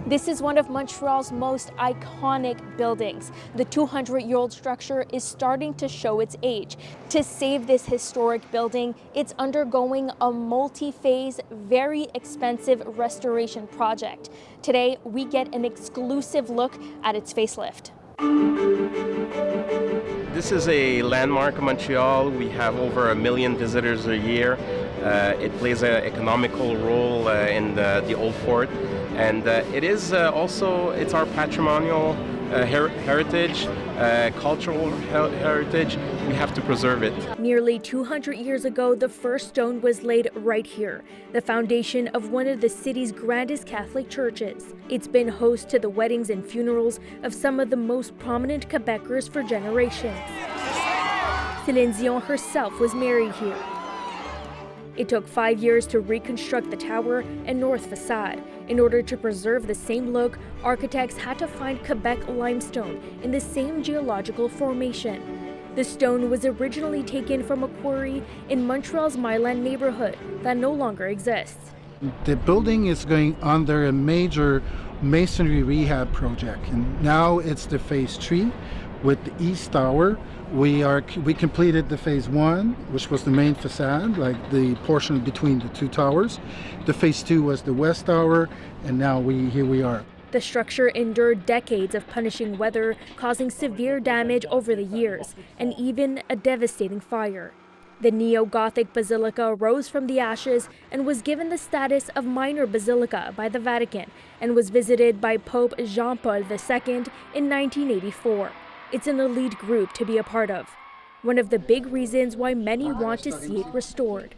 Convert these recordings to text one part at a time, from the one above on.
This is one of Montreal's most iconic buildings. The 200-year-old structure is starting to show its age. To save this historic building, it's undergoing a multi-phase, very expensive restoration project. Today, we get an exclusive look at its facelift. This is a landmark in Montreal. We have over 1 million visitors a year. It plays an economical role in the old port. And it is also, it's our patrimonial heritage, cultural heritage. We have to preserve it. Nearly 200 years ago, the first stone was laid right here, the foundation of one of the city's grandest Catholic churches. It's been host to the weddings and funerals of some of the most prominent Quebecers for generations. Céline Dion herself was married here. It took 5 years to reconstruct the tower and north facade. In order to preserve the same look, architects had to find Quebec limestone in the same geological formation. The stone was originally taken from a quarry in Montreal's Myland neighborhood that no longer exists. The building is going under a major masonry rehab project, and now it's the phase 3 with the East Tower. We completed the phase 1, which was the main facade, like the portion between the two towers. The phase 2 was the West Tower, and now here we are. The structure endured decades of punishing weather, causing severe damage over the years, and even a devastating fire. The neo-Gothic basilica rose from the ashes and was given the status of minor basilica by the Vatican and was visited by Pope Jean-Paul II in 1984. It's an elite group to be a part of. One of the big reasons why many want to see it restored.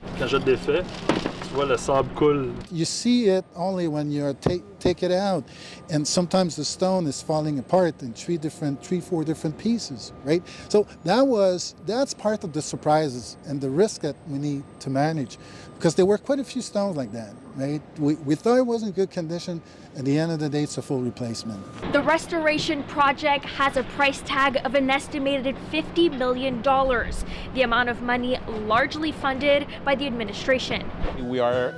You see it only when you take it out, and sometimes the stone is falling apart in 4 different pieces, right? So that's part of the surprises and the risk that we need to manage, because there were quite a few stones like that, right? We thought it was in good condition. At the end of the day, it's a full replacement. The restoration project has a price tag of an estimated $50 million, the amount of money largely funded by the administration. We are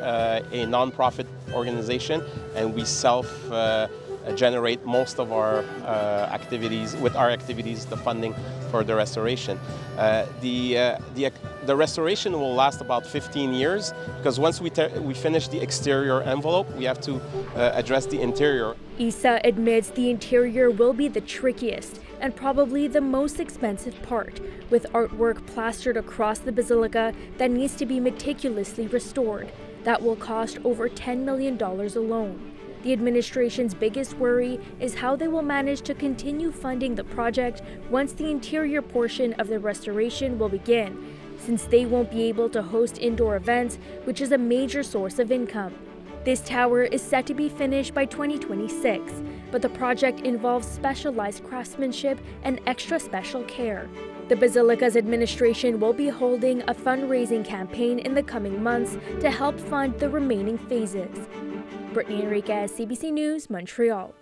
a non-profit organization, and we self-generate most of our activities, the funding for the restoration. The restoration will last about 15 years, because once we finish the exterior envelope, we have to address the interior. Isa admits the interior will be the trickiest and probably the most expensive part, with artwork plastered across the basilica that needs to be meticulously restored. That will cost over $10 million alone. The administration's biggest worry is how they will manage to continue funding the project once the interior portion of the restoration will begin, since they won't be able to host indoor events, which is a major source of income. This tower is set to be finished by 2026, but the project involves specialized craftsmanship and extra special care. The Basilica's administration will be holding a fundraising campaign in the coming months to help fund the remaining phases. Brittany Enriquez, CBC News, Montreal.